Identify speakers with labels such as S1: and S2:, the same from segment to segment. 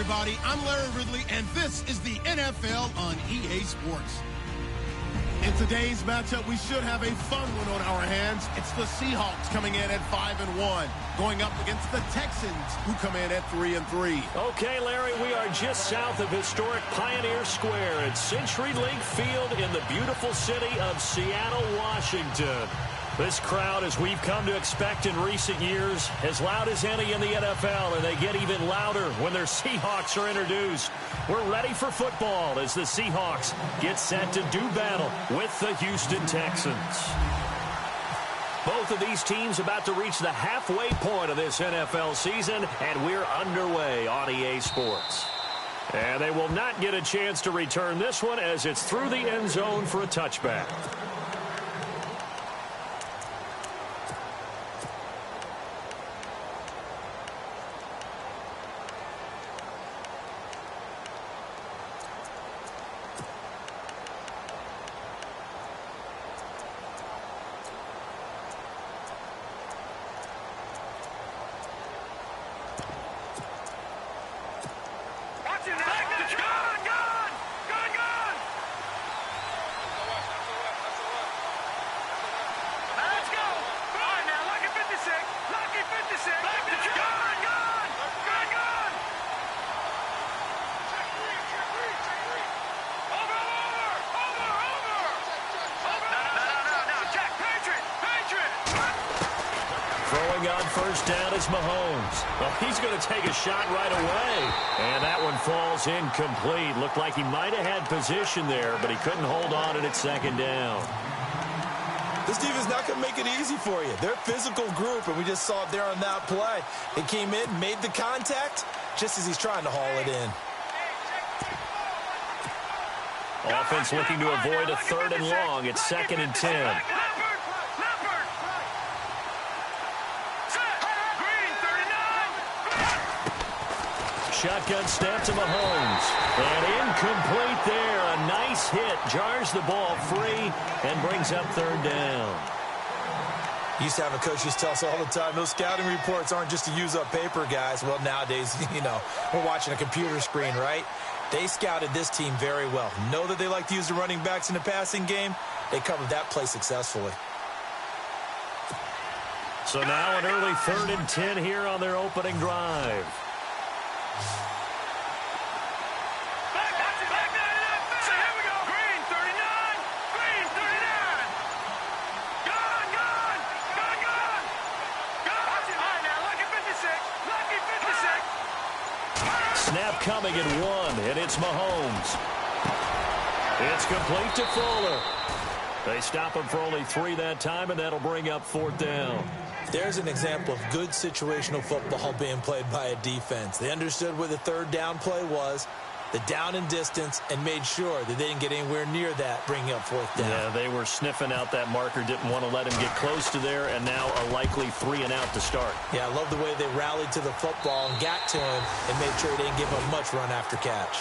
S1: everybody. I'm Larry Ridley, and this is the NFL on EA Sports. In today's matchup, we should have a fun one on our hands. It's the Seahawks coming in at 5-1, going up against the Texans, who come in at 3-3.
S2: Okay, Larry, we are just south of historic Pioneer Square at CenturyLink Field in the beautiful city of Seattle, Washington. This crowd, as we've come to expect in recent years, as loud as any in the NFL, and they get even louder when their Seahawks are introduced. We're ready for football as the Seahawks get set to do battle with the Houston Texans. Both of these teams about to reach the halfway point of this NFL season, and we're underway on EA Sports. And they will not get a chance to return this one as it's through the end zone for a touchback. On first down is Mahomes. Well, he's going to take a shot right away. And that one falls incomplete. Looked like he might have had position there, but he couldn't hold on at second down.
S3: This defense not going to make it easy for you. They're a physical group, and we just saw it there on that play. It came in, made the contact, just as he's trying to haul it in.
S2: Offense looking to avoid a 3rd and long. It's 2nd and 10. Shotgun snap to Mahomes. And incomplete there. A nice hit. Jars the ball free and brings up 3rd down.
S3: Used to have a coach just tell us all the time, those scouting reports aren't just to use up paper, guys. Well, nowadays, we're watching a computer screen, right? They scouted this team very well. Know that they like to use the running backs in the passing game. They covered that play successfully.
S2: So now an early 3rd and 10 here on their opening drive. Snap coming at 1, and it's Mahomes. It's complete to Fuller. They stop him for only 3 that time, and that'll bring up 4th down.
S3: There's an example of good situational football being played by a defense. They understood where the 3rd down play was, the down and distance, and made sure that they didn't get anywhere near that, bringing up 4th down.
S2: Yeah, they were sniffing out that marker, didn't want to let him get close to there, and now a likely 3 and out to start.
S3: Yeah, I love the way they rallied to the football and got to him and made sure they didn't give him much run after catch.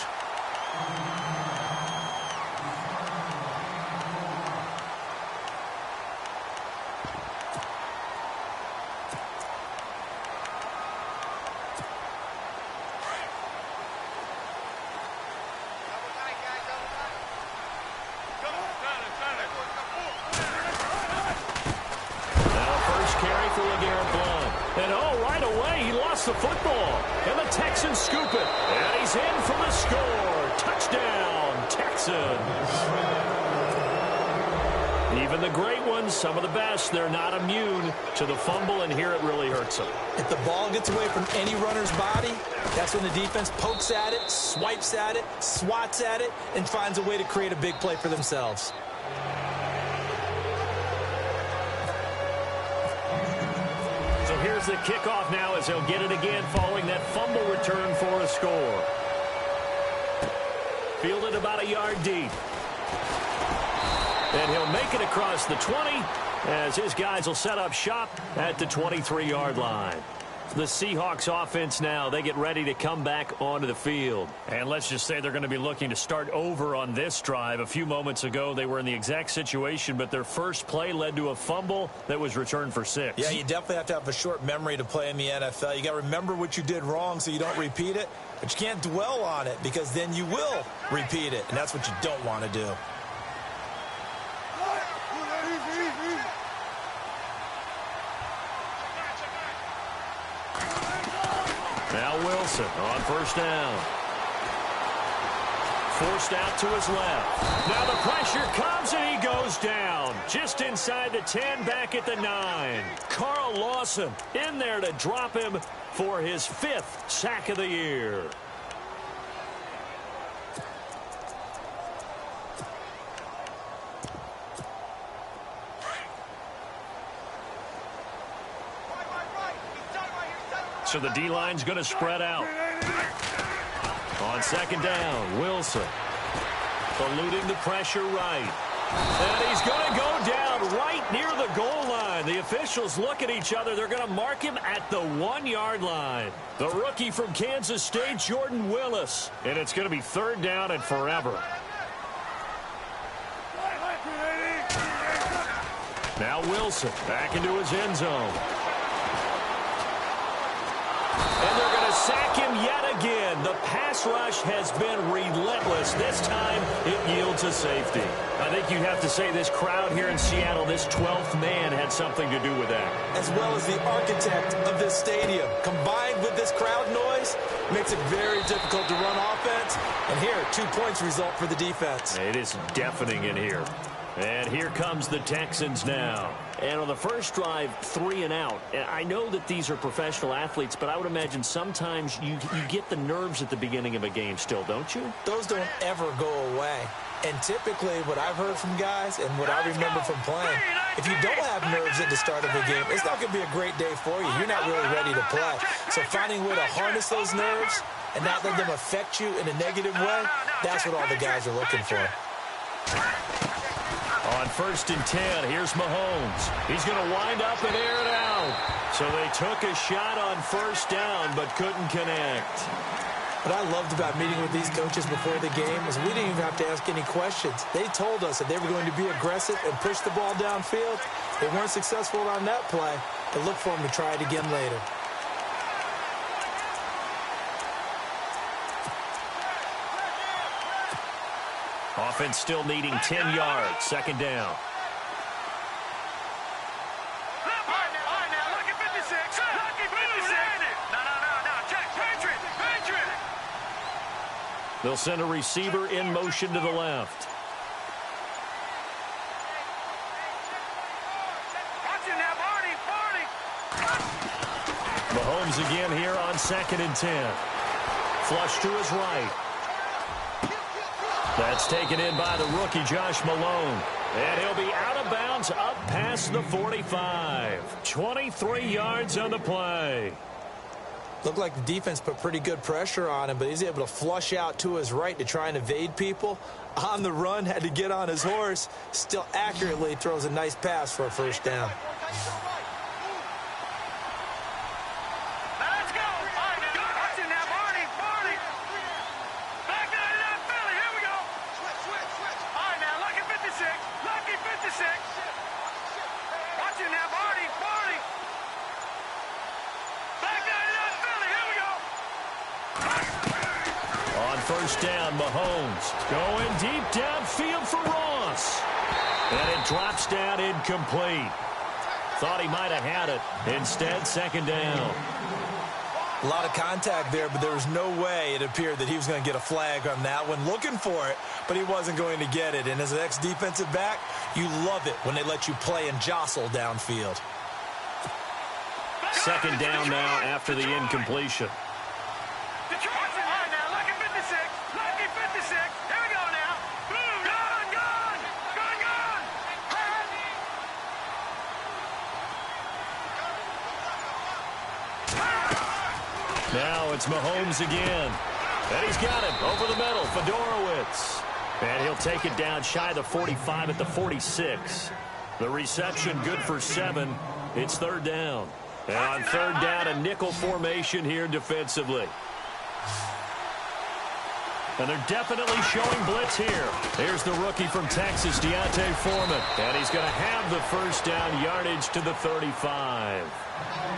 S2: The football, and the Texans scoop it, and he's in for the score. Touchdown, Texans. Even the great ones, some of the best, they're not immune to the fumble, and here it really hurts them.
S3: If the ball gets away from any runner's body, that's when the defense pokes at it, swipes at it, swats at it, and finds a way to create a big play for themselves.
S2: Here's the kickoff now as he'll get it again following that fumble return for a score. Fielded about a yard deep. And he'll make it across the 20 as his guys will set up shop at the 23-yard line. The Seahawks offense now, they get ready to come back onto the field. And let's just say they're going to be looking to start over on this drive. A few moments ago, they were in the exact situation, but their first play led to a fumble that was returned for 6.
S3: Yeah, you definitely have to have a short memory to play in the NFL. You got to remember what you did wrong so you don't repeat it, but you can't dwell on it because then you will repeat it, and that's what you don't want to do.
S2: Now Wilson on first down. Forced out to his left. Now the pressure comes and he goes down. Just inside the 10, back at the 9. Carl Lawson in there to drop him for his 5th sack of the year. So the D-line's going to spread out. On second down, Wilson eluding the pressure right. And he's going to go down right near the goal line. The officials look at each other. They're going to mark him at the 1-yard line. The rookie from Kansas State, Jordan Willis. And it's going to be 3rd down and forever. Now Wilson back into his end zone. And they're going to sack him yet again. The pass rush has been relentless. This time, it yields a safety. I think you have to say this crowd here in Seattle, this 12th man had something to do with that.
S3: As well as the architect of this stadium. Combined with this crowd noise, makes it very difficult to run offense. And here, 2 points result for the defense.
S2: It is deafening in here. And here comes the Texans now. And on the first drive, 3 and out. And I know that these are professional athletes, but I would imagine sometimes you get the nerves at the beginning of a game still, don't you?
S3: Those don't ever go away. And typically what I've heard from guys and what I remember from playing, if you don't have nerves at the start of a game, it's not going to be a great day for you. You're not really ready to play. So finding a way to harness those nerves and not let them affect you in a negative way, that's what all the guys are looking for.
S2: On 1st and 10, here's Mahomes. He's going to wind up and air it out. So they took a shot on 1st down, but couldn't connect.
S3: What I loved about meeting with these coaches before the game was we didn't even have to ask any questions. They told us that they were going to be aggressive and push the ball downfield. They weren't successful on that play, but look for them to try it again later.
S2: Offense still needing 10 yards. 2nd down. They'll send a receiver in motion to the left. Mahomes again here on 2nd and 10. Flush to his right. That's taken in by the rookie, Josh Malone. And he'll be out of bounds up past the 45. 23 yards on the play.
S3: Looked like the defense put pretty good pressure on him, but he's able to flush out to his right to try and evade people. On the run, had to get on his horse. Still accurately throws a nice pass for a 1st down.
S2: First down, Mahomes going deep downfield for Ross. And it drops down incomplete. Thought he might have had it. Instead, 2nd down.
S3: A lot of contact there, but there was no way it appeared that he was going to get a flag on that one. Looking for it, but he wasn't going to get it. And as an ex-defensive back, you love it when they let you play and jostle downfield.
S2: 2nd down now after the incompletion. Now it's Mahomes again. And he's got it over the middle. Fedorowicz. And he'll take it down shy of the 45 at the 46. The reception good for 7. It's 3rd down. And on third down, a nickel formation here defensively. And they're definitely showing blitz here. Here's the rookie from Texas, D'Onta Foreman. And he's going to have the first down, yardage to the 35.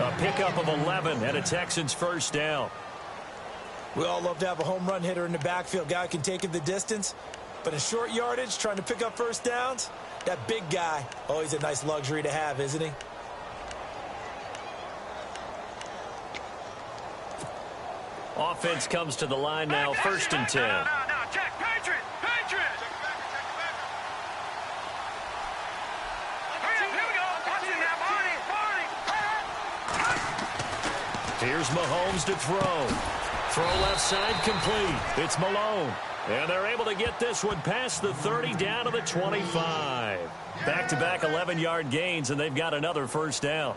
S2: A pickup of 11 and a Texans first down.
S3: We all love to have a home run hitter in the backfield. Guy can take it the distance. But in short yardage, trying to pick up first downs, that big guy, oh, he's a nice luxury to have, isn't he?
S2: Offense comes to the line now, first and 10.
S4: No, check, Patriot. Here we go. Watch it now, Barney.
S2: Here's Mahomes to throw. Throw left side complete. It's Malone. And they're able to get this one past the 30 down to the 25. Back-to-back 11-yard gains, and they've got another first down.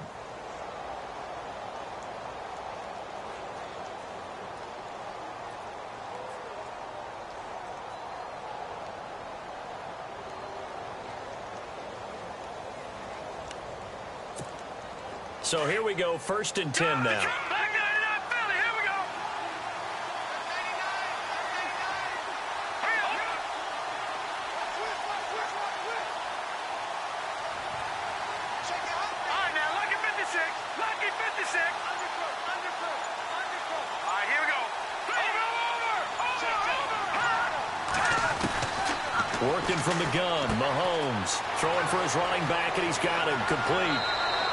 S2: So here we go, first and 10 now. Working from the gun, Mahomes throwing for his running back, and he's got him complete.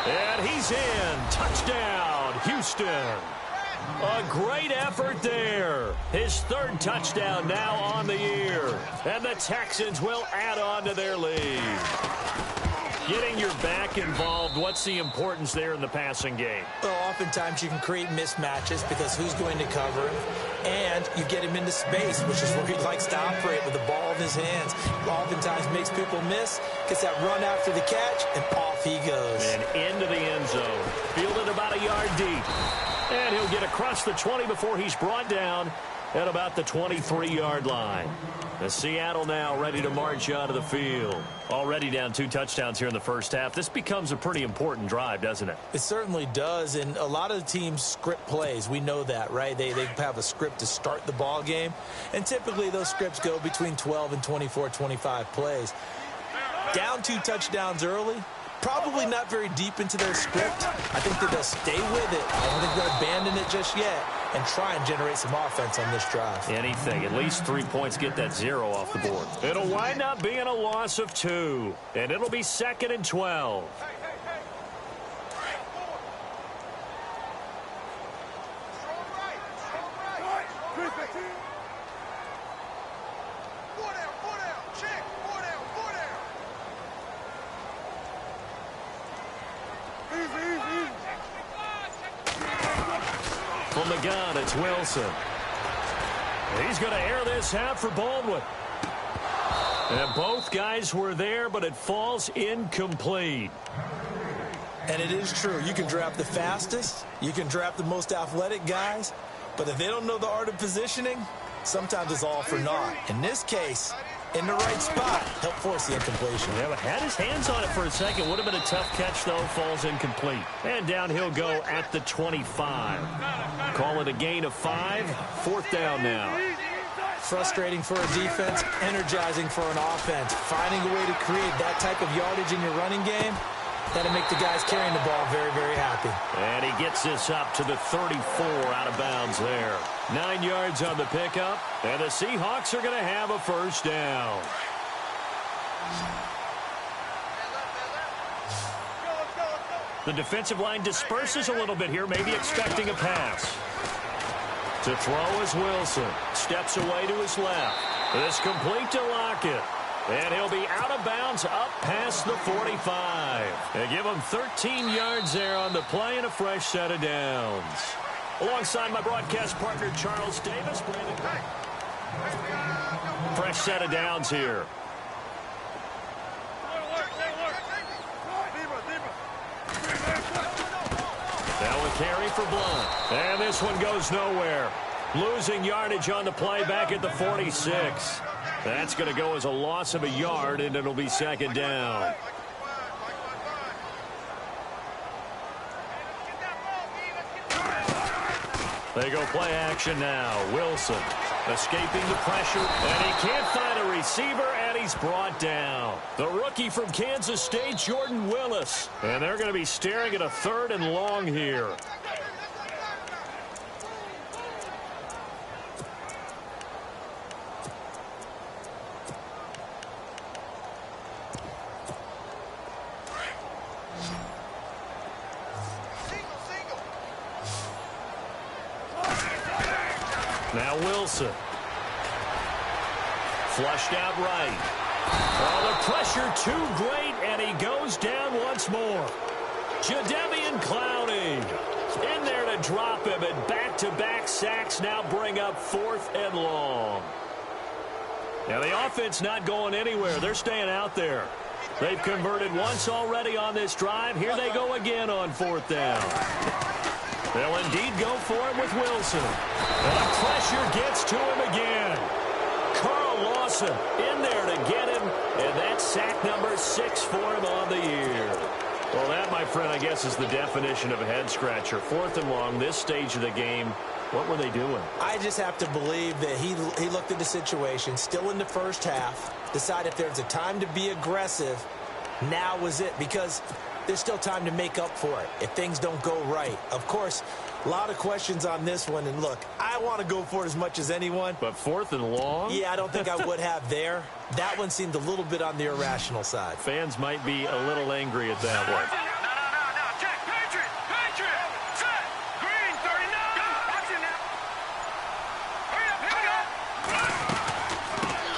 S2: And he's in. Touchdown, Houston. A great effort there. His third touchdown now on the year. And the Texans will add on to their lead. Getting your back involved, what's the importance there in the passing game?
S3: Well, oftentimes you can create mismatches because who's going to cover him? And you get him into space, which is where he likes to operate with the ball in his hands. Oftentimes makes people miss, gets that run after the catch, and off he goes.
S2: And into the end zone. Fielded about a yard deep. And he'll get across the 20 before he's brought down at about the 23-yard line. The Seattle now ready to march out of the field. Already down 2 touchdowns here in the first half. This becomes a pretty important drive, doesn't it?
S3: It certainly does, and a lot of the teams script plays. We know that, right? They have a script to start the ball game, and typically those scripts go between 12 and 24, 25 plays. Down 2 touchdowns early, probably not very deep into their script. I think that they'll stay with it. I don't think they'll abandon it just yet and try and generate some offense on this drive.
S2: Anything. At least 3 points, get that 0 off the board. It'll wind up being a loss of 2, and it'll be 2nd and 12. From the gun, it's Wilson. He's going to air this out for Baldwin. And both guys were there, but it falls incomplete.
S3: And it is true. You can draft the fastest. You can draft the most athletic guys. But if they don't know the art of positioning, sometimes it's all for naught. In this case, in the right spot, help force the incompletion.
S2: Yeah, but had his hands on it for a second. Would have been a tough catch, though. Falls incomplete. And down he'll go at the 25. Call it a gain of 5. 4th down now.
S3: Frustrating for a defense, energizing for an offense. Finding a way to create that type of yardage in your running game, that'll make the guys carrying the ball very, very happy.
S2: And he gets this up to the 34 out of bounds there. 9 yards on the pickup, and the Seahawks are going to have a first down. The defensive line disperses a little bit here, maybe expecting a pass. To throw is Wilson. Steps away to his left. This complete to Lockett. And he'll be out of bounds up past the 45. They give him 13 yards there on the play and a fresh set of downs. Alongside my broadcast partner, Charles Davis. Fresh set of downs here. Now a carry for Blunt. And this one goes nowhere. Losing yardage on the play back at the 46. That's going to go as a loss of a yard, and it'll be 2nd down. They go play action now. Wilson escaping the pressure, and he can't find a receiver, and he's brought down. The rookie from Kansas State, Jordan Willis. And they're going to be staring at a 3rd and long here. Now Wilson. Flushed out right. Oh, the pressure too great, and he goes down once more. Jadeveon Clowney in there to drop him, and back-to-back sacks now bring up 4th and long. Now the offense not going anywhere. They're staying out there. They've converted once already on this drive. Here they go again on 4th down. They'll indeed go for it with Wilson. And the pressure gets to him again. Carl Lawson in there to get him, and that's sack number 6 for him on the year. Well, that, my friend, I guess is the definition of a head-scratcher. 4th and long, this stage of the game. What were they doing?
S3: I just have to believe that he looked at the situation, still in the first half, decided if there's a time to be aggressive, now was it, because there's still time to make up for it if things don't go right. Of course, a lot of questions on this one, and look, I want to go for it as much as anyone.
S2: But 4th and long?
S3: Yeah, I don't think I would have there. That one seemed a little bit on the irrational side.
S2: Fans might be a little angry at that one.
S4: No. Check. Patriot. Set. Green, 39. Go. Watch it now. Hurry up. Here we go.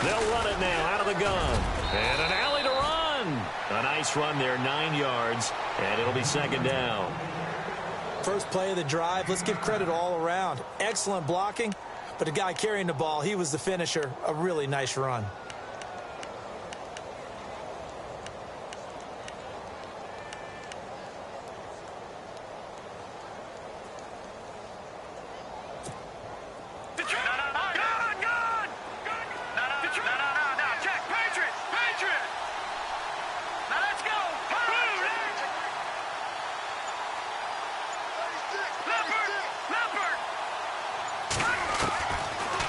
S2: They'll run it now out of the gun. And an alley to run. A nice run there, 9 yards, and it'll be 2nd down.
S3: First play of the drive, let's give credit all around. Excellent blocking, but the guy carrying the ball, he was the finisher. A really nice run.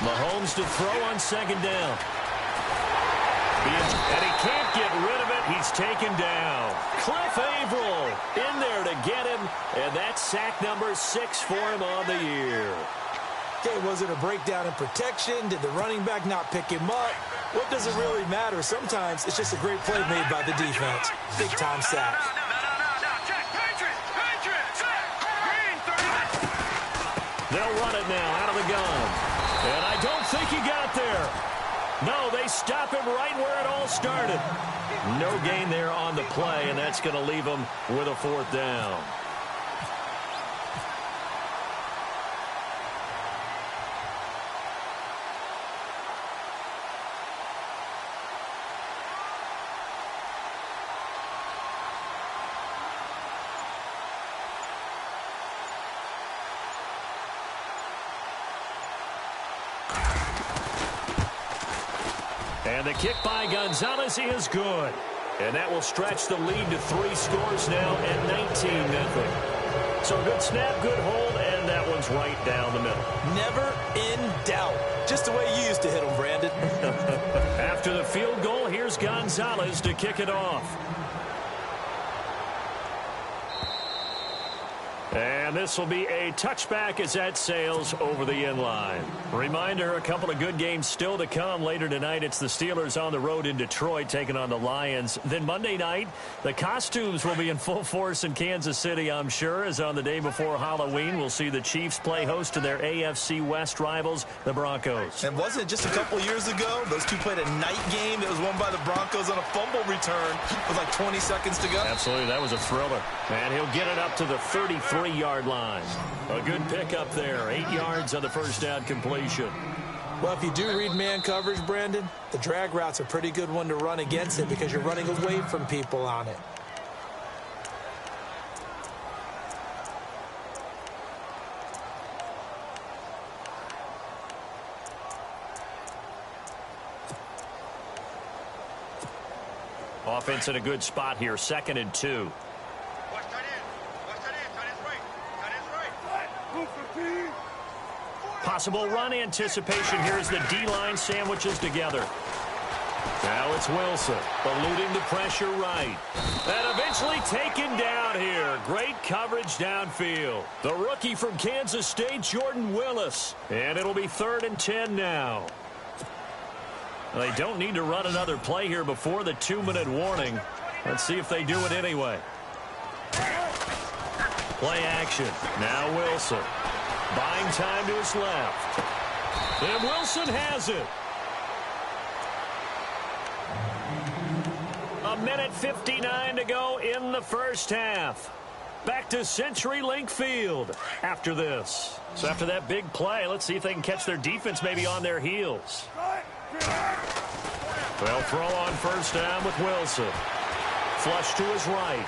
S2: Mahomes to throw on 2nd down. And he can't get rid of it. He's taken down. Cliff Averill in there to get him. And that's sack number 6 for him on the year.
S3: Okay, was it a breakdown in protection? Did the running back not pick him up? What does it really matter? Sometimes it's just a great play made by the defense. Big-time sack.
S2: They'll run it now out of the gun. And I don't think he got there. No, they stop him right where it all started. No gain there on the play, and that's going to leave him with a 4th down. And the kick by Gonzalez is good. And that will stretch the lead to 3 scores now at 19-0. So good snap, good hold, and that one's right down the middle.
S3: Never in doubt. Just the way you used to hit them, Brandon.
S2: After the field goal, here's Gonzalez to kick it off. And this will be a touchback as that sails over the end line. Reminder, a couple of good games still to come. Later tonight, it's the Steelers on the road in Detroit taking on the Lions. Then Monday night, the costumes will be in full force in Kansas City, I'm sure, as on the day before Halloween, we'll see the Chiefs play host to their AFC West rivals, the Broncos.
S3: And wasn't it just a couple years ago, those two played a night game that was won by the Broncos on a fumble return with like 20 seconds to go?
S2: Absolutely, that was a thriller. And he'll get it up to the 33-yard line. A good pickup there. 8 yards on the first down completion.
S3: Well, if you do read man coverage, Brandon, the drag route's a pretty good one to run against it because you're running away from people on it.
S2: Offense in a good spot here. 2nd and 2. Possible run anticipation here as the D-line sandwiches together. Now it's Wilson, eluding the pressure right. And eventually taken down here. Great coverage downfield. The rookie from Kansas State, Jordan Willis. And it'll be 3rd and 10 now. They don't need to run another play here before the 2-minute warning. Let's see if they do it anyway. Play action. Now Wilson. Buying time to his left. And Wilson has it. 1:59 to go in the first half. Back to CenturyLink Field after this. So after that big play, let's see if they can catch their defense maybe on their heels. They'll throw on first down with Wilson. Flush to his right.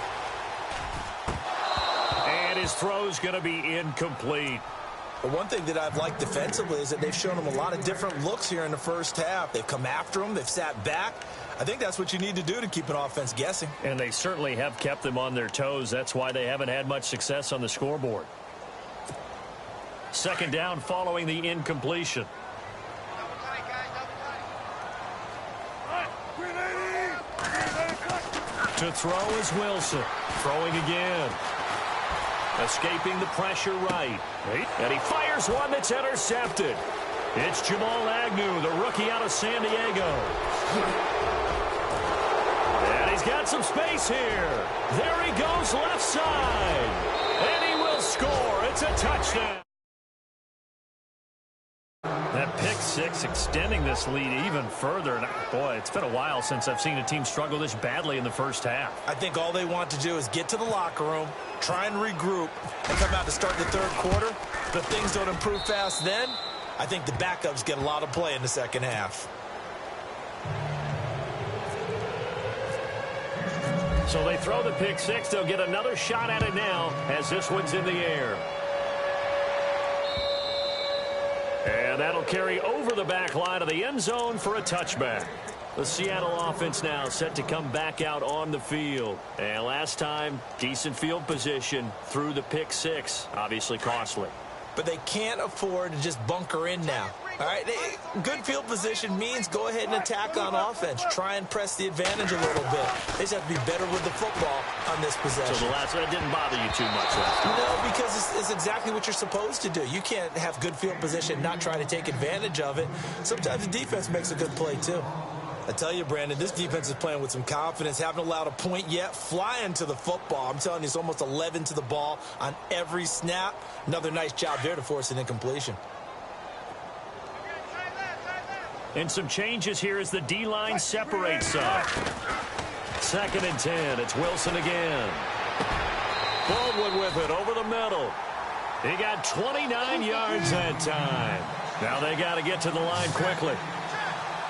S2: And his throw's going to be incomplete.
S3: But one thing that I've liked defensively is that they've shown him a lot of different looks here in the first half. They've come after him. They've sat back. I think that's what you need to do to keep an offense guessing.
S2: And they certainly have kept them on their toes. That's why they haven't had much success on the scoreboard. 2nd down following the incompletion. To throw is Wilson. Throwing again. Escaping the pressure right. And he fires one that's intercepted. It's Jamal Agnew, the rookie out of San Diego. And he's got some space here. There he goes left side. And he will score. It's a touchdown. That pick six extending this lead even further. And boy, it's been a while since I've seen a team struggle this badly in the first half.
S3: I think all they want to do is get to the locker room, try and regroup, and come out to start the 3rd quarter. But if things don't improve fast then, I think the backups get a lot of play in the 2nd half.
S2: So they throw the pick six. They'll get another shot at it now as this one's in the air. And that'll carry over the back line of the end zone for a touchback. The Seattle offense now set to come back out on the field. And last time, decent field position through the pick six. Obviously costly.
S3: But they can't afford to just bunker in now. All right, good field position means go ahead and attack on offense. Try and press the advantage a little bit. They just have to be better with the football on this possession.
S2: So the last one didn't bother you too much last time?
S3: No, because it's exactly what you're supposed to do. You can't have good field position and not try to take advantage of it. Sometimes the defense makes a good play, too. I tell you, Brandon, this defense is playing with some confidence. Haven't allowed a point yet. Flying to the football. I'm telling you, it's almost 11 to the ball on every snap. Another nice job there to force an incompletion.
S2: And some changes here as the D-line separates some. 2nd and 10. It's Wilson again. Baldwin with it over the middle. He got 29 yards that time. Now they got to get to the line quickly.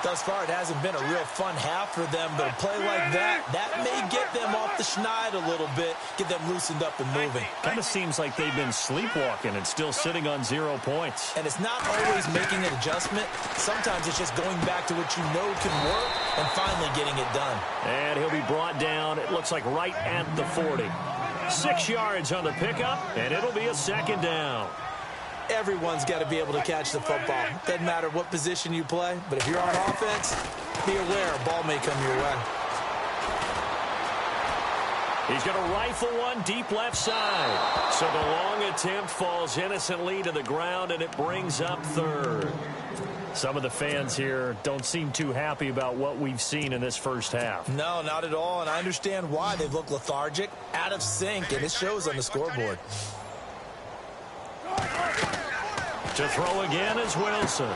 S3: Thus far, it hasn't been a real fun half for them, but a play like that may get them off the schneid a little bit, get them loosened up and moving.
S2: Kind of seems like they've been sleepwalking and still sitting on 0 points.
S3: And it's not always making an adjustment. Sometimes it's just going back to what you know can work and finally getting it done.
S2: And he'll be brought down, it looks like right at the 40. 6 yards on the pickup, and it'll be a 2nd down.
S3: Everyone's got to be able to catch the football. Doesn't matter what position you play, but if you're on offense, be aware a ball may come your way.
S2: He's going to rifle one deep left side. So the long attempt falls innocently to the ground, and it brings up 3rd. Some of the fans here don't seem too happy about what we've seen in this first half.
S3: No, not at all, and I understand why. They've looked lethargic, out of sync, and it shows on the scoreboard.
S2: To throw again is Wilson.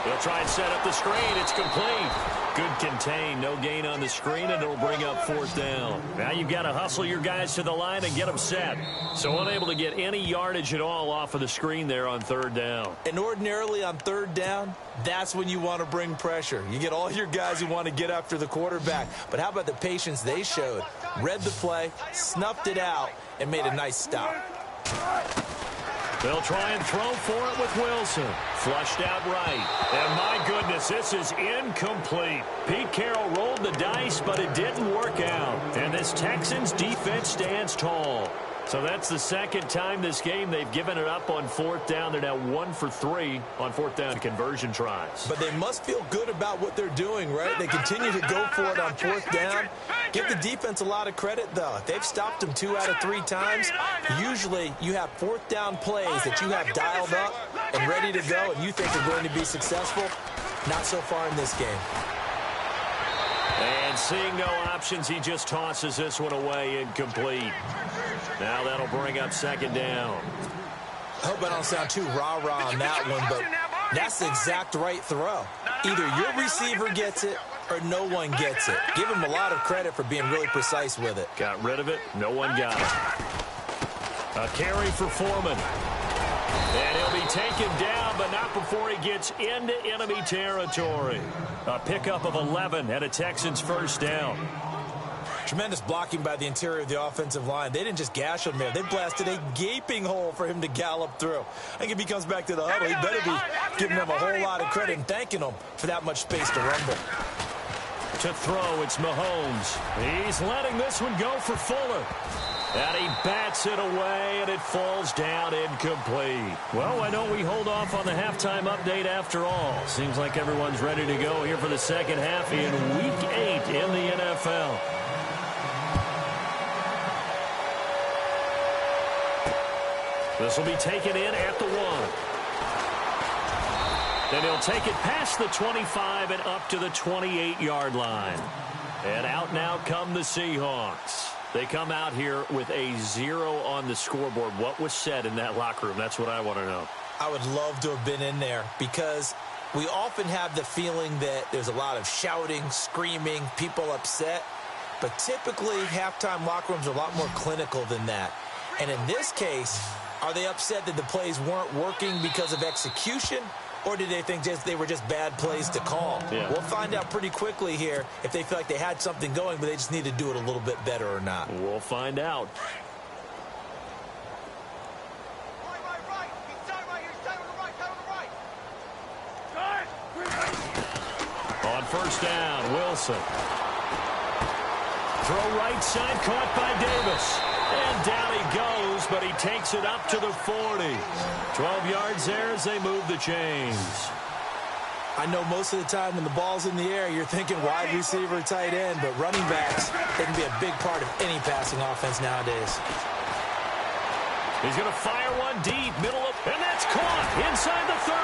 S2: He'll try and set up the screen. It's complete. Good contain. No gain on the screen, and it'll bring up 4th down. Now you've got to hustle your guys to the line and get them set. So unable to get any yardage at all off of the screen there on 3rd down.
S3: And ordinarily on 3rd down, that's when you want to bring pressure. You get all your guys who want to get after the quarterback. But how about the patience they showed? Read the play, snuffed it out, and made a nice stop.
S2: They'll try and throw for it with Wilson. Flushed out right. And my goodness, this is incomplete. Pete Carroll rolled the dice, but it didn't work out. And this Texans defense stands tall. So that's the second time this game they've given it up on fourth down. They're now 1 for 3 on fourth down conversion tries.
S3: But they must feel good about what they're doing, right? They continue to go for it on fourth down. Give the defense a lot of credit, though. If they've stopped them 2 out of 3 times, usually you have fourth down plays that you have dialed up and ready to go, and you think are going to be successful. Not so far in this game.
S2: And seeing no options, he just tosses this one away incomplete. Now that'll bring up second down.
S3: I hope I don't sound too rah-rah on that one, but that's the exact right throw. Either your receiver gets it or no one gets it. Give him a lot of credit for being really precise with it.
S2: Got rid of it. No one got it. A carry for Foreman. And he'll be taken down, but not before he gets into enemy territory. A pickup of 11 and a Texans first down.
S3: Tremendous blocking by the interior of the offensive line. They didn't just gash him there. They blasted a gaping hole for him to gallop through. I think if he comes back to the huddle, he better be giving them a whole lot of credit and thanking them for that much space to rumble.
S2: To throw, it's Mahomes. He's letting this one go for Fuller. And he bats it away, and it falls down incomplete. Well, why don't we hold off on the halftime update after all? Seems like everyone's ready to go here for the second half in Week 8 in the NFL. This will be taken in at the 1. Then he'll take it past the 25 and up to the 28-yard line. And out now come the Seahawks. They come out here with a 0 on the scoreboard. What was said in that locker room? That's what I want to know.
S3: I would love to have been in there because we often have the feeling that there's a lot of shouting, screaming, people upset. But typically, halftime locker rooms are a lot more clinical than that. And in this case, are they upset that the plays weren't working because of execution? Or did they think they were just bad plays to call?
S2: Yeah.
S3: We'll find out pretty quickly here if they feel like they had something going, but they just need to do it a little bit better or not.
S2: We'll find out. On first down, Wilson. Throw right side, caught by Davis. And down he goes, but he takes it up to the 40. 12 yards there as they move the chains.
S3: I know most of the time when the ball's in the air, you're thinking wide receiver, tight end, but running backs, they can be a big part of any passing offense nowadays.
S2: He's going to fire one deep, middle of, and that's caught inside the 30.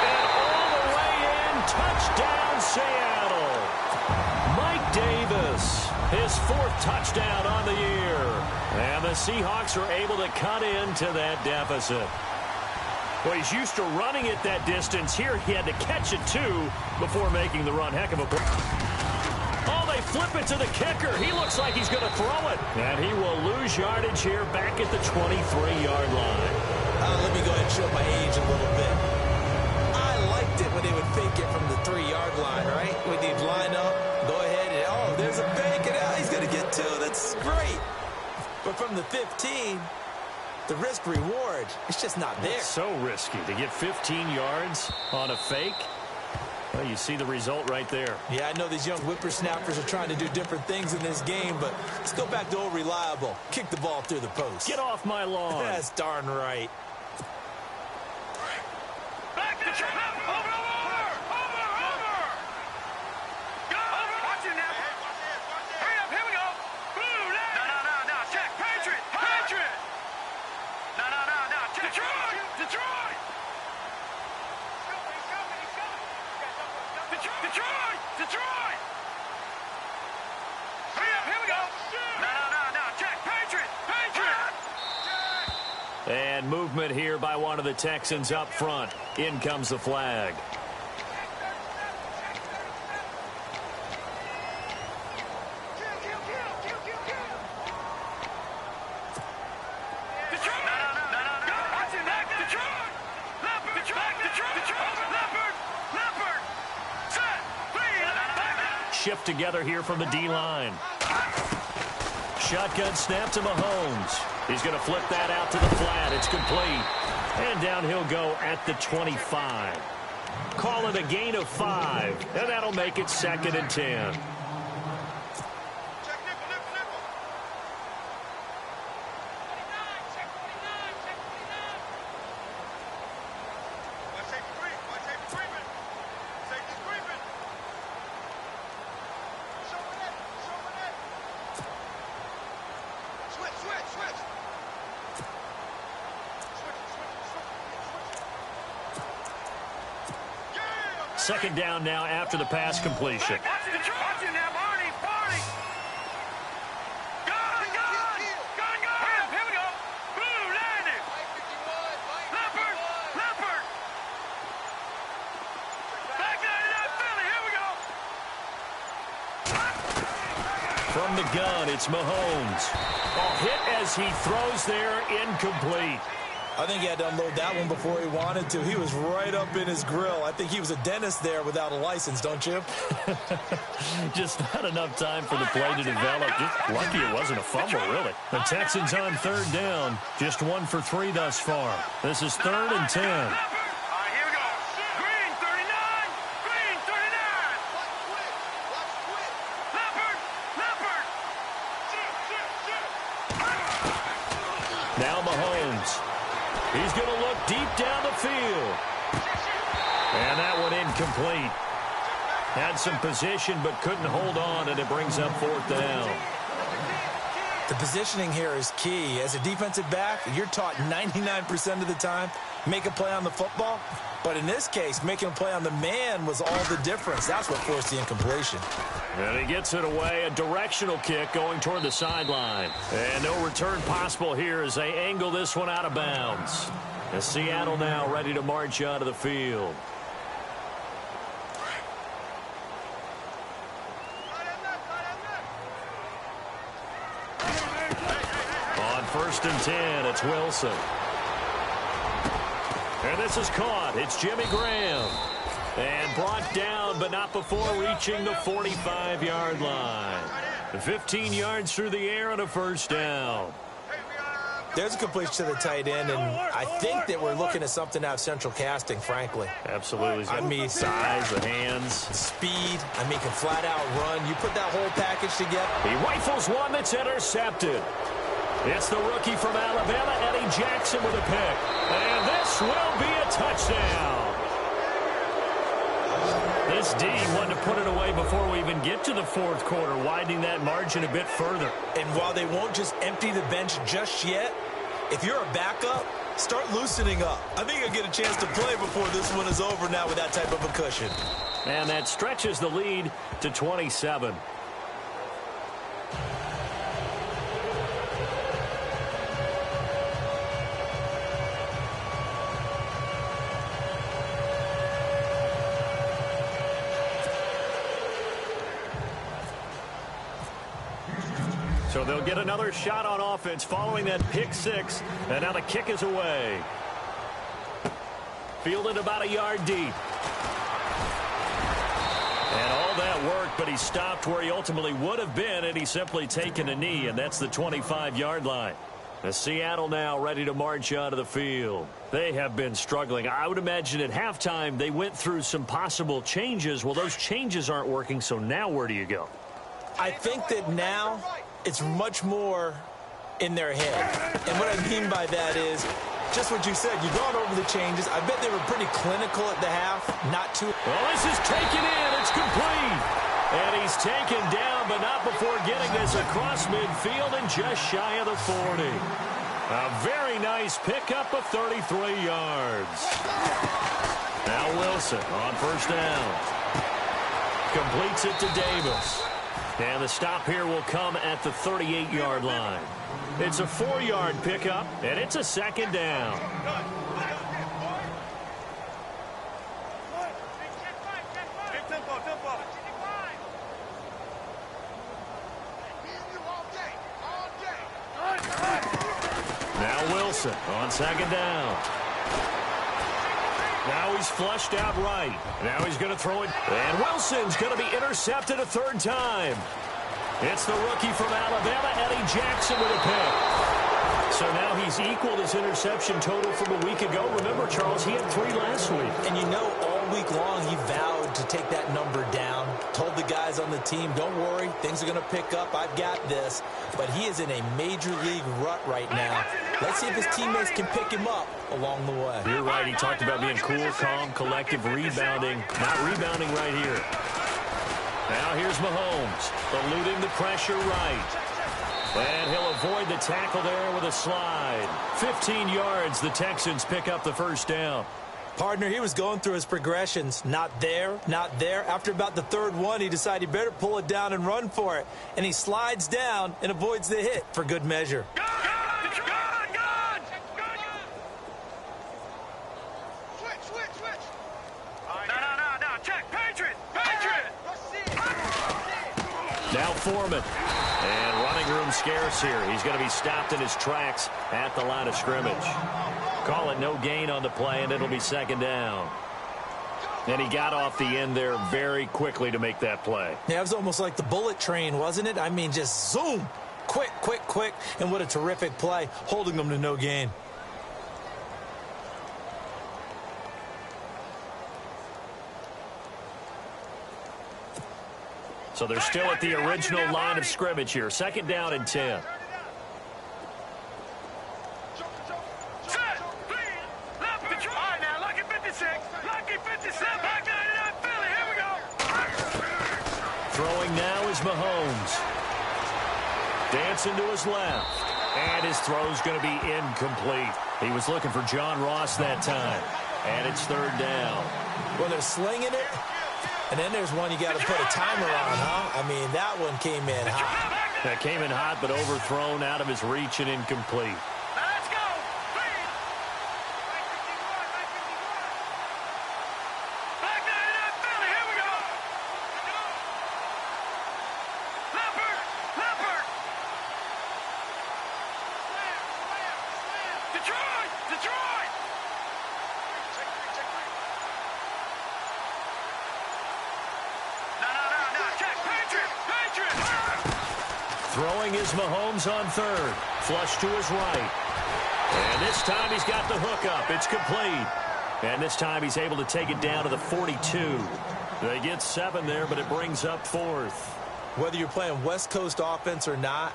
S2: And all the way in, touchdown Seattle. Mike Davis. His 4th touchdown on the year. And the Seahawks are able to cut into that deficit. Well, he's used to running it that distance. Here he had to catch it, too, before making the run. Heck of a play. Oh, they flip it to the kicker. He looks like he's going to throw it. And he will lose yardage here back at the 23-yard line.
S3: Let me go ahead and show my age a little bit. I liked it when they would fake it from the 3-yard line, right? When they'd line up, go ahead, and, oh, there's a fake, and he's going to get 2. That's great. But from the 15, the risk-reward, it's just not there.
S2: It's so risky to get 15 yards on a fake. Well, you see the result right there.
S3: Yeah, I know these young whippersnappers are trying to do different things in this game, but let's go back to old reliable. Kick the ball through the post.
S2: Get off my lawn.
S3: That's darn right.
S4: Back to the over. Go. Watch it now. Hurry up, here we go. Blue line. No. Check. Patriot. No. Check. Detroit. Detroit. Hurry up, here we go. No. Check. Patriot.
S2: And movement here by one of the Texans up front. In comes the flag. Shift together here from the D-line. Shotgun snap to Mahomes. He's going to flip that out to the flat. It's complete. And down he'll go at the 25. Call it a gain of 5. And that'll make it 2nd and 10. second down now after the pass completion.
S4: Watch it now, Barney. Gun. Here we go. Blue, landed. Leopard. Back 99, Philly. Here we go.
S2: From the gun, it's Mahomes. Hit as he throws there, incomplete.
S3: I think he had to unload that one before he wanted to. He was right up in his grill. I think he was a dentist there without a license, don't you?
S2: Just not enough time for the play to develop. Just lucky it wasn't a fumble, really. The Texans on third down. Just 1 for 3 thus far. This is 3rd and 10.
S4: All right, here we go. Green 39. Leopard.
S2: Now Mahomes. He's going to look deep down the field. And that one incomplete. Had some position but couldn't hold on, and it brings up 4th down.
S3: The positioning here is key. As a defensive back, you're taught 99% of the time, make a play on the football. But in this case, making a play on the man was all the difference. That's what forced the incompletion.
S2: And he gets it away, a directional kick going toward the sideline. And no return possible here as they angle this one out of bounds. And Seattle now ready to march out of the field. On 1st and 10, it's Wilson. And this is caught. It's Jimmy Graham. And brought down, but not before reaching the 45-yard line. 15 yards through the air and a 1st down.
S3: There's a completion to the tight end, and I think that we're looking at something out of central casting, frankly.
S2: Absolutely. I mean, size, the hands.
S3: Speed. I mean, can flat-out run. You put that whole package together.
S2: He rifles one that's intercepted. It's the rookie from Alabama, Eddie Jackson, with a pick. And this will be a touchdown. This D wanted to put it away before we even get to the 4th quarter, widening that margin a bit further.
S3: And while they won't just empty the bench just yet, if you're a backup, start loosening up. I think you'll get a chance to play before this one is over now with that type of a cushion.
S2: And that stretches the lead to 27. So they'll get another shot on offense following that pick 6. And now the kick is away. Fielded about a yard deep. And all that work, but he stopped where he ultimately would have been, and he's simply taken a knee, and that's the 25-yard line. The Seattle now ready to march out of the field. They have been struggling. I would imagine at halftime they went through some possible changes. Well, those changes aren't working, so now where do you go?
S3: I think that now it's much more in their head. And what I mean by that is just what you said. You've gone over the changes. I bet they were pretty clinical at the half. Not too.
S2: Well, this is taken in. It's complete. And he's taken down, but not before getting this across midfield and just shy of the 40. A very nice pickup of 33 yards. Now Wilson on 1st down. Completes it to Davis. And the stop here will come at the 38-yard line. It's a 4-yard pickup, and it's a 2nd down. Now Wilson on 2nd down. Now he's flushed out right. Now he's going to throw it. And Wilson's going to be intercepted a 3rd time. It's the rookie from Alabama, Eddie Jackson, with a pick. So now he's equaled his interception total from a week ago. Remember, Charles, he had 3 last week.
S3: And you know, all week long he vowed to take that number down. Told the guys on the team, don't worry, things are going to pick up. I've got this. But he is in a major league rut right now. Let's see if his teammates can pick him up along the way.
S2: You're right. He talked about being cool, calm, collective, rebounding. Not rebounding right here. Now here's Mahomes, eluding the pressure right. And he'll avoid the tackle there with a slide. 15 yards, the Texans pick up the 1st down.
S3: Partner, he was going through his progressions. Not there, not there. After about the third one, he decided he better pull it down and run for it. And he slides down and avoids the hit for good measure.
S2: Now Foreman. And running room scarce here. He's going to be stopped in his tracks at the line of scrimmage. Call it no gain on the play, and it'll be second down. And he got off the end there very quickly to make that play.
S3: Yeah, it was almost like the bullet train, wasn't it? I mean, just zoom. Quick, quick, quick. And what a terrific play, holding them to no gain.
S2: So they're still at the original line of scrimmage here. Second down and 10. Throwing now is Mahomes. Dancing to his left. And his throw's going to be incomplete. He was looking for John Ross that time. And it's third down.
S3: Well, they're slinging it. And then there's one you got to put a timer on, huh? I mean, that one came in hot.
S2: That came in hot, but overthrown out of his reach and incomplete.
S4: Let's go! Back nine in Philly, here we go! Leopard! Leopard! Detroit! Detroit!
S2: Throwing is Mahomes on third. Flush to his right. And this time he's got the hook up. It's complete. And this time he's able to take it down to the 42. They get 7 there, but it brings up fourth.
S3: Whether you're playing West Coast offense or not,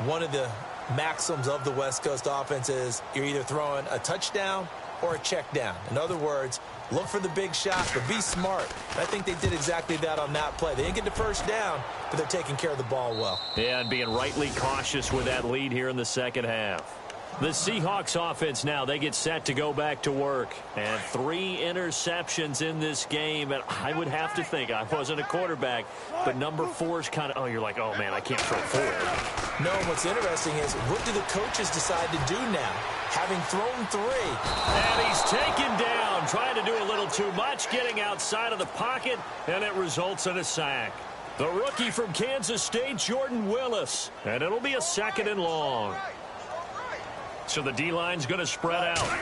S3: one of the maxims of the West Coast offense is you're either throwing a touchdown or a check down. In other words, look for the big shot, but be smart. I think they did exactly that on that play. They didn't get the first down, but they're taking care of the ball well.
S2: Yeah, and being rightly cautious with that lead here in the second half. The Seahawks offense now, they get set to go back to work. And 3 interceptions in this game. And I would have to think, I wasn't a quarterback, but number 4 is kind of, oh, you're like, oh, man, I can't throw 4.
S3: No, what's interesting is, what do the coaches decide to do now? Having thrown 3.
S2: And he's taken down, trying to do a little too much, getting outside of the pocket, and it results in a sack. The rookie from Kansas State, Jordan Willis. And it'll be a second and long. So the D-line's going to spread out.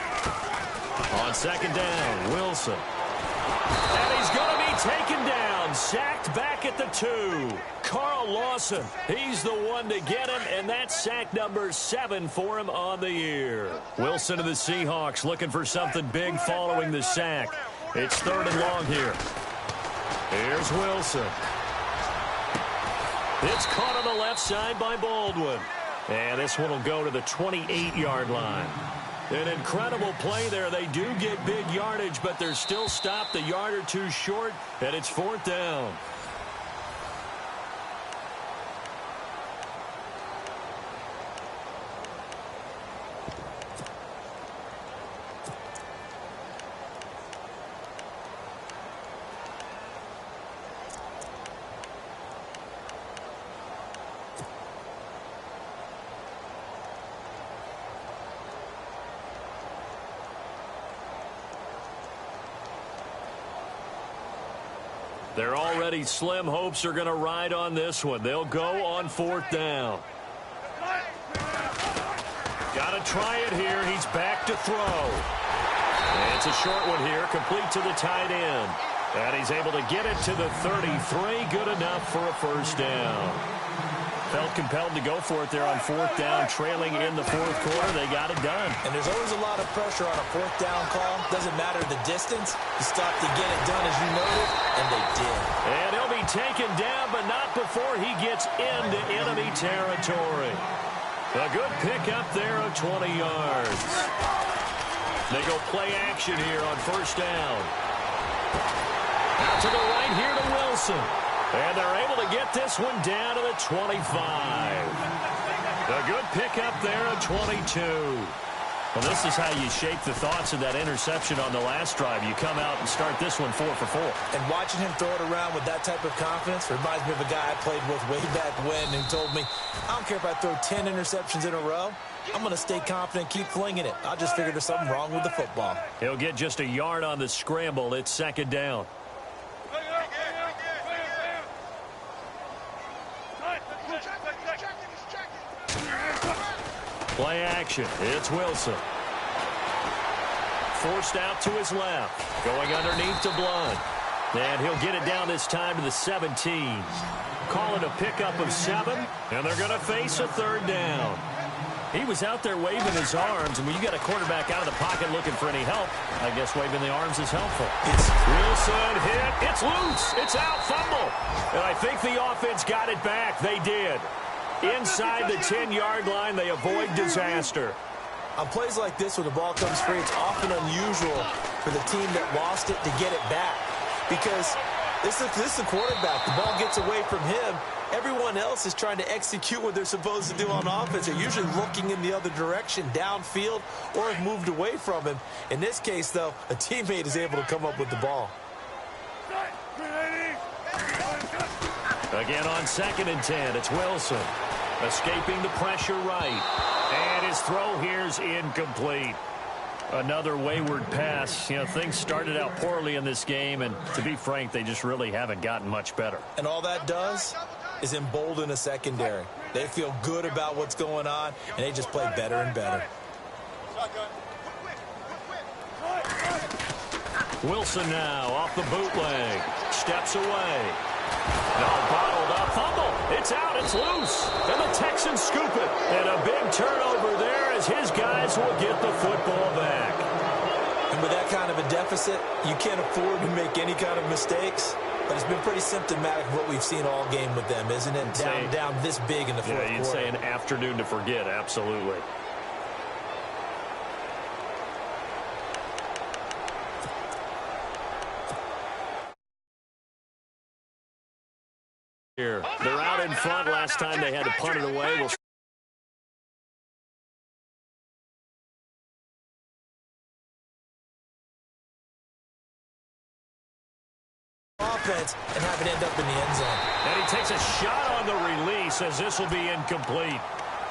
S2: On second down, Wilson. And he's going to be taken down, sacked back at the 2. Carl Lawson, he's the one to get him, and that's sack number 7 for him on the year. Wilson of the Seahawks looking for something big following the sack. It's third and long here. Here's Wilson. It's caught on the left side by Baldwin. And this one will go to the 28-yard line. An incredible play there. They do get big yardage, but they're still stopped a yard or 2 short, and it's fourth down. Their already slim hopes are going to ride on this one. They'll go on fourth down. Got to try it here. He's back to throw. And it's a short one here, complete to the tight end. And he's able to get it to the 33. Good enough for a first down. Felt compelled to go for it there on fourth down, trailing in the fourth quarter. They got it done.
S3: And there's always a lot of pressure on a fourth down call. Doesn't matter the distance. You stop to get it done as you noted, and they did.
S2: And he'll be taken down, but not before he gets into enemy territory. A good pickup there of 20 yards. They go play action here on first down. Out to the right here to Wilson. And they're able to get this one down to the 25. A good pickup there of 22. Well, this is how you shake the thoughts of that interception on the last drive. You come out and start this one 4 for 4.
S3: And watching him throw it around with that type of confidence reminds me of a guy I played with way back when who told me, I don't care if I throw 10 interceptions in a row. I'm going to stay confident, keep flinging it. I just figured there's something wrong with the football.
S2: He'll get just a yard on the scramble. It's second down. Play action. It's Wilson. Forced out to his left. Going underneath to Blunt. And he'll get it down this time to the 17. Call it a pickup of 7. And they're going to face a third down. He was out there waving his arms. And when you got a quarterback out of the pocket looking for any help, I guess waving the arms is helpful. Wilson hit. It's loose. It's out. Fumble. And I think the offense got it back. They did. Inside the 10-yard line, they avoid disaster.
S3: On plays like this, when the ball comes free, it's often unusual for the team that lost it to get it back. Because this is the quarterback. The ball gets away from him. Everyone else is trying to execute what they're supposed to do on offense. They're usually looking in the other direction, downfield, or have moved away from him. In this case, though, a teammate is able to come up with the ball.
S2: Again on 2nd and 10, it's Wilson. Escaping the pressure right. And his throw here's incomplete. Another wayward pass. You know, things started out poorly in this game, and to be frank, they just really haven't gotten much better.
S3: And all that does is embolden a secondary. They feel good about what's going on, and they just play better and better.
S2: Wilson now off the bootleg. Steps away. No, bottled up. Fumble. It's out. It's loose. And the Texans scoop it. And a big turnover there as his guys will get the football back.
S3: And with that kind of a deficit, you can't afford to make any kind of mistakes. But it's been pretty symptomatic of what we've seen all game with them, isn't it? Down this big in the fourth quarter.
S2: Yeah, you'd say an afternoon to forget. Absolutely. They're out in front. Last time they had to punt it away.
S3: Offense and have it end up in the end zone.
S2: And he takes a shot on the release as this will be incomplete.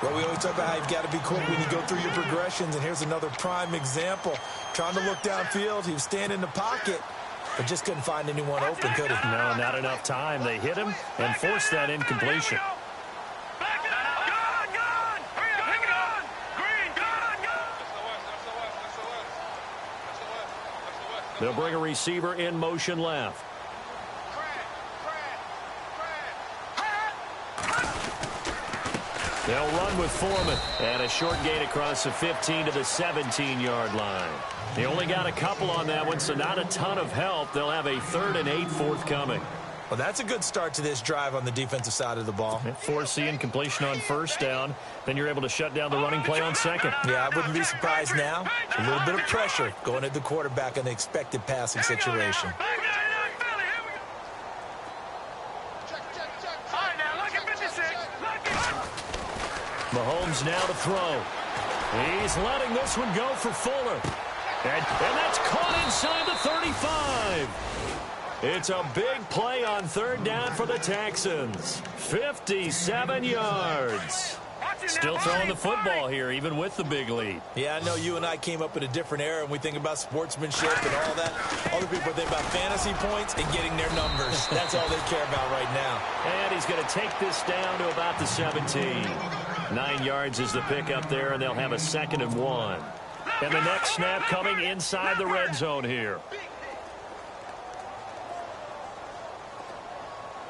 S3: Well, we always talk about how you've got to be quick when you go through your progressions, and here's another prime example. Trying to look downfield, he was standing in the pocket, but just couldn't find anyone open, could he?
S2: No, not enough time. They hit him and forced that incompletion. They'll bring a receiver in motion left. They'll run with Foreman. And a short gain across the 15 to the 17-yard line. They only got a couple on that one, so not a ton of help. They'll have a 3rd and 8 forthcoming.
S3: Well, that's a good start to this drive on the defensive side of the ball.
S2: Force the incompletion on 1st down. Then you're able to shut down the running play on 2nd.
S3: Yeah, I wouldn't be surprised now. A little bit of pressure going at the quarterback in the expected passing situation.
S2: Mahomes now to throw. He's letting this one go for Fuller. And that's caught inside the 35. It's a big play on 3rd down for the Texans. 57 yards. Still throwing the football here, even with the big lead.
S3: Yeah, I know you and I came up in a different era, and we think about sportsmanship and all that. Other people think about fantasy points and getting their numbers. That's all they care about right now.
S2: And he's going to take this down to about the 17. 9 yards is the pickup there, and they'll have a 2nd and 1. And the next snap coming inside the red zone here.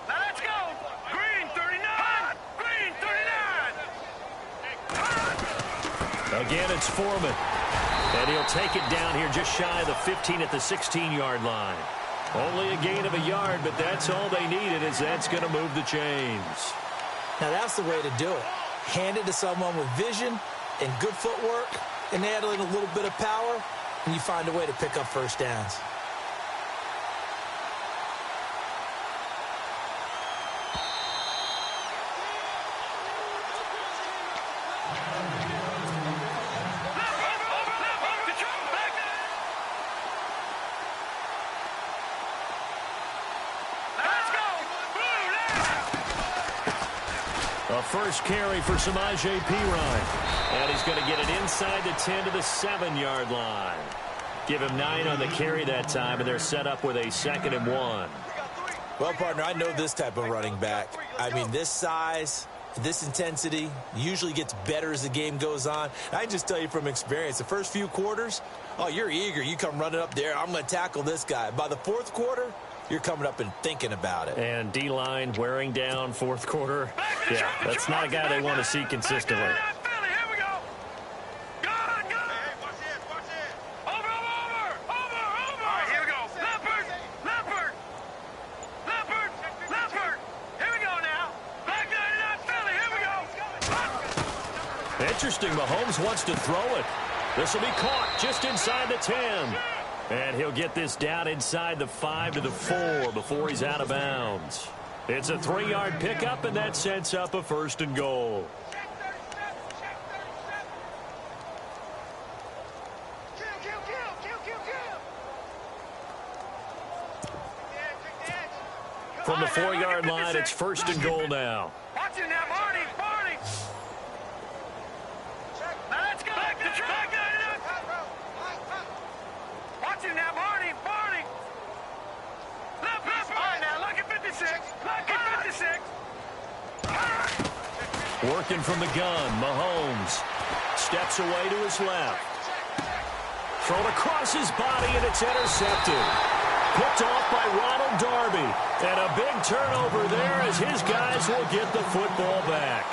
S4: Let's go. Green 39. Green 39.
S2: Again, it's Foreman. And he'll take it down here just shy of the 15 at the 16-yard line. Only a gain of a yard, but that's all they needed, as that's going to move the chains.
S3: Now, that's the way to do it. Hand it to someone with vision and good footwork, and add in a little bit of power, and you find a way to pick up 1st downs.
S2: first carry for Samaje Perine. And he's going to get it inside the 10 to the 7-yard line. Give him 9 on the carry that time, and they're set up with a 2nd and 1.
S3: Well, partner, I know this type of running back. I mean, this size, this intensity usually gets better as the game goes on. I can just tell you from experience, the first few quarters, oh, you're eager. You come running up there, I'm going to tackle this guy. By the 4th quarter, you're coming up and thinking about it.
S2: And D-line wearing down 4th quarter. Yeah, that's not a guy they want to see consistently. Interesting, Mahomes wants to throw it. This will be caught just inside the 10. And he'll get this down inside the 5 to the 4 before he's out of bounds. It's a 3-yard pickup, and that sets up a 1st and goal. From the 4-yard line, it's 1st and goal now.
S4: Watch it now, Marty. Now let's go. Back to track. Watch it now, Marty. Left. All right, now, look at 56.
S2: Working from the gun, Mahomes steps away to his left. Thrown across his body, and it's intercepted. Picked off by Ronald Darby. And a big turnover there as his guys will get the football back.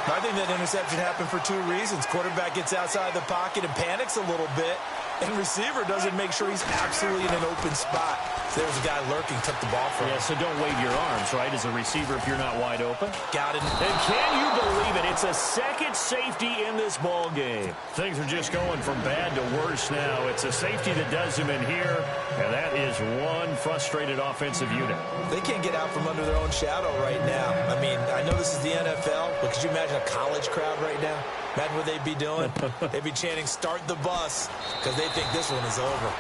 S3: I think that interception happened for 2 reasons. Quarterback gets outside the pocket and panics a little bit, and receiver doesn't make sure he's absolutely in an open spot. So there's a guy lurking, took the ball from him.
S2: Yeah, so don't wave your arms, right, as a receiver if you're not wide open.
S3: Got it.
S2: And can you believe it? It's a second safety in this ball game. Things are just going from bad to worse now. It's a safety that does him in here, and that is one frustrated offensive unit.
S3: They can't get out from under their own shadow right now. I mean, I know this is the NFL, but could you imagine a college crowd right now? Imagine what they'd be doing. They'd be chanting, "Start the bus," because they think this one is over.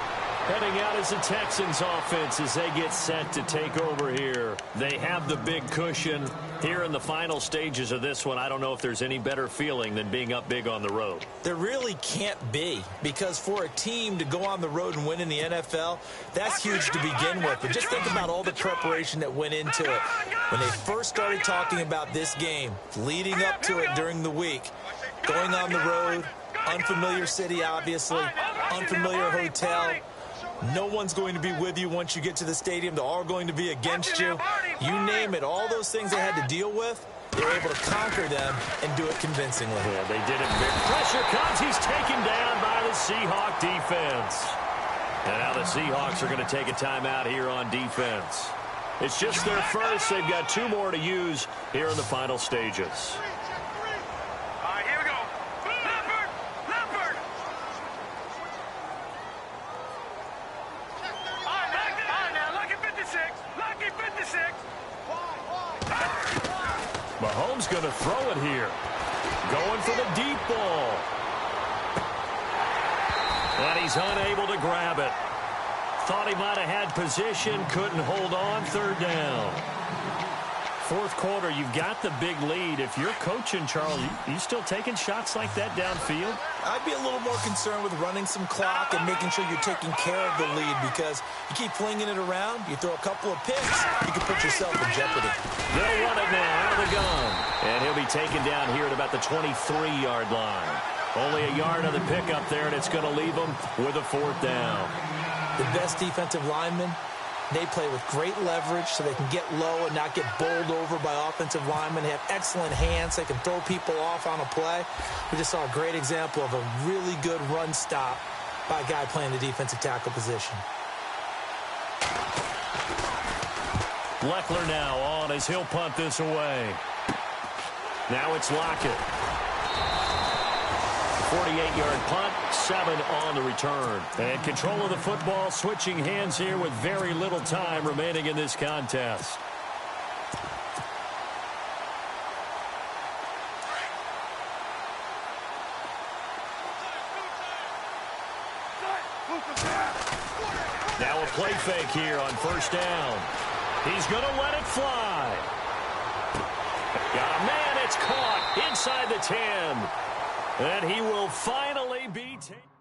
S2: Heading out is the Texans offense as they get set to take over here. They have the big cushion here in the final stages of this one. I don't know if there's any better feeling than being up big on the road.
S3: There really can't be, because for a team to go on the road and win in the NFL, that's huge to begin with. But just think about all the preparation that went into it. When they first started talking about this game, leading up to it during the week, going on the road, unfamiliar city, obviously, unfamiliar hotel. No one's going to be with you once you get to the stadium. They're all going to be against you. You name it, all those things they had to deal with, they were able to conquer them and do it convincingly.
S2: Yeah, they did it. Pressure comes. He's taken down by the Seahawk defense. And now the Seahawks are going to take a timeout here on defense. It's just their first. They've got 2 more to use here in the final stages. Mahomes going to throw it here. Going for the deep ball. And he's unable to grab it. Thought he might have had position, couldn't hold on. 3rd down. 4th quarter, you've got the big lead. If you're coaching, Charles, you still taking shots like that downfield?
S3: I'd be a little more concerned with running some clock and making sure you're taking care of the lead, because you keep flinging it around, you throw a couple of picks, you can put yourself in jeopardy.
S2: They'll run it now out of the gun. And he'll be taken down here at about the 23-yard line. Only a yard on the pickup there, and it's going to leave him with a 4th down.
S3: The best defensive linemen, they play with great leverage so they can get low and not get bowled over by offensive linemen. They have excellent hands. They can throw people off on a play. We just saw a great example of a really good run stop by a guy playing the defensive tackle position.
S2: Leckler now on as he'll punt this away. Now it's Lockett. 48-yard punt, 7 on the return. And control of the football, switching hands here with very little time remaining in this contest. Now a play fake here on 1st down. He's going to let it fly. Got a man. It's caught inside the 10. And he will finally be taken.